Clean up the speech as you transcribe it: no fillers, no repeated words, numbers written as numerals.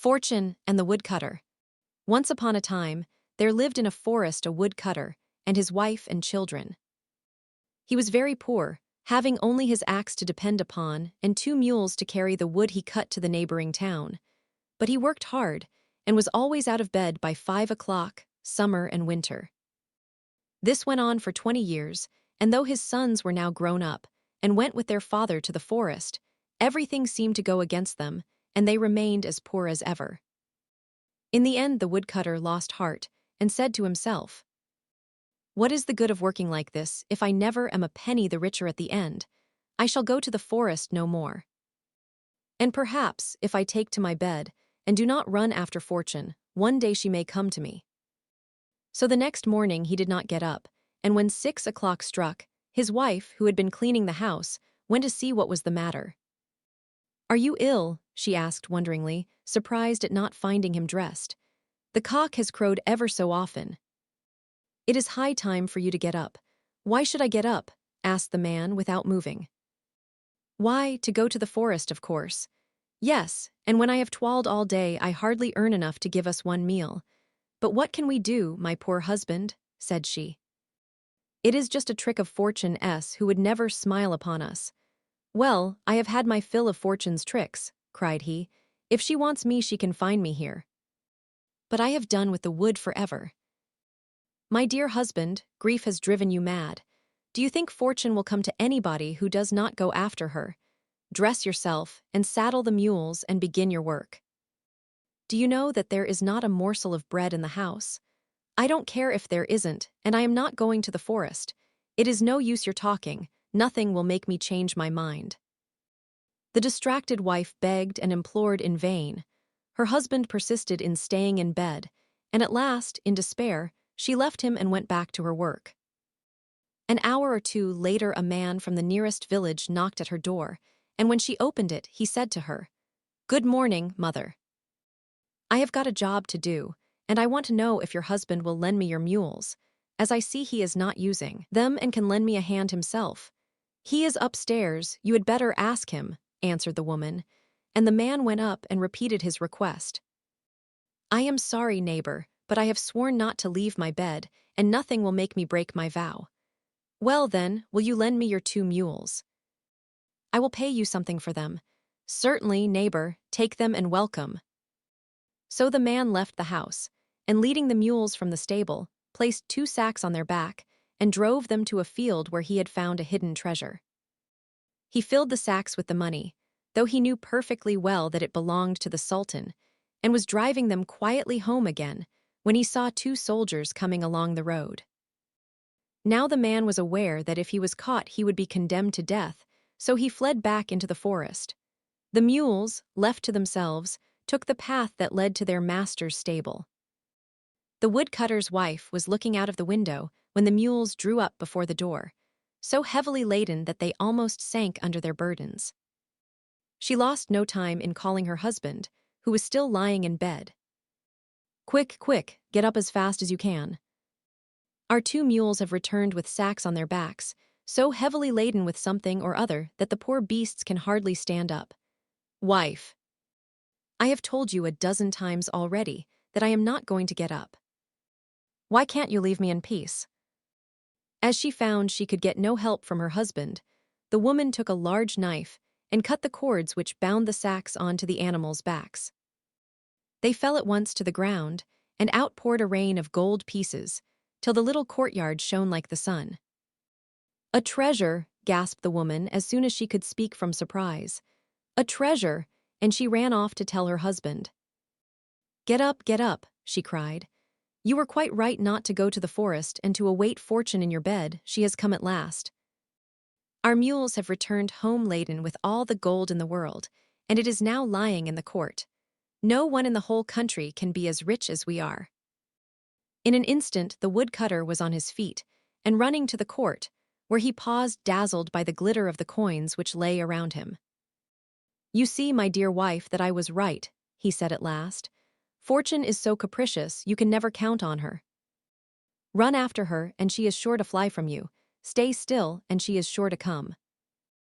Fortune and the Woodcutter. Once upon a time, there lived in a forest a woodcutter and his wife and children. He was very poor, having only his axe to depend upon and 2 mules to carry the wood he cut to the neighboring town. But he worked hard and was always out of bed by 5 o'clock, summer and winter. This went on for 20 years, and though his sons were now grown up and went with their father to the forest, everything seemed to go against them, and they remained as poor as ever. In the end, the woodcutter lost heart and said to himself, "What is the good of working like this if I never am a penny the richer at the end? I shall go to the forest no more. And perhaps, if I take to my bed and do not run after fortune, one day she may come to me." So the next morning he did not get up, and when 6 o'clock struck, his wife, who had been cleaning the house, went to see what was the matter. "Are you ill?" she asked wonderingly, surprised at not finding him dressed. "The cock has crowed ever so often." "It is high time for you to get up." "Why should I get up?" asked the man without moving. "Why, to go to the forest, of course." "Yes, and when I have toiled all day I hardly earn enough to give us 1 meal. But what can we do, my poor husband?" said she. "It is just a trick of Fortune who would never smile upon us." "Well, I have had my fill of Fortune's tricks," cried he. "If she wants me she can find me here. But I have done with the wood forever." "My dear husband, grief has driven you mad. Do you think Fortune will come to anybody who does not go after her? Dress yourself and saddle the mules and begin your work. Do you know that there is not a morsel of bread in the house? I don't care if there isn't, and I am not going to the forest. It is no use your talking, nothing will make me change my mind." The distracted wife begged and implored in vain. Her husband persisted in staying in bed, and at last, in despair, she left him and went back to her work. An hour or two later a man from the nearest village knocked at her door, and when she opened it, he said to her, "Good morning, mother. I have got a job to do, and I want to know if your husband will lend me your mules, as I see he is not using them and can lend me a hand himself." "He is upstairs, you had better ask him," answered the woman, and the man went up and repeated his request. "I am sorry, neighbor, but I have sworn not to leave my bed, and nothing will make me break my vow." "Well then, will you lend me your 2 mules? I will pay you something for them." "Certainly, neighbor, take them and welcome." So the man left the house, and leading the mules from the stable, placed 2 sacks on their back, and drove them to a field where he had found a hidden treasure. He filled the sacks with the money, though he knew perfectly well that it belonged to the Sultan, and was driving them quietly home again, when he saw 2 soldiers coming along the road. Now the man was aware that if he was caught he would be condemned to death, so he fled back into the forest. The mules, left to themselves, took the path that led to their master's stable. The woodcutter's wife was looking out of the window when the mules drew up before the door, so heavily laden that they almost sank under their burdens. She lost no time in calling her husband, who was still lying in bed. "Quick, quick, get up as fast as you can. Our 2 mules have returned with sacks on their backs, so heavily laden with something or other that the poor beasts can hardly stand up." "Wife, I have told you a dozen times already that I am not going to get up. Why can't you leave me in peace?" As she found she could get no help from her husband, the woman took a large knife and cut the cords which bound the sacks onto the animals' backs. They fell at once to the ground, and out poured a rain of gold pieces, till the little courtyard shone like the sun. "A treasure," gasped the woman as soon as she could speak from surprise. "A treasure," and she ran off to tell her husband. Get up," she cried. "You were quite right not to go to the forest and to await fortune in your bed. She has come at last. Our mules have returned home laden with all the gold in the world, and it is now lying in the court. No one in the whole country can be as rich as we are." In an instant the woodcutter was on his feet, and running to the court, where he paused dazzled by the glitter of the coins which lay around him. "You see, my dear wife, that I was right," he said at last. "Fortune is so capricious you can never count on her. Run after her, and she is sure to fly from you. Stay still, and she is sure to come."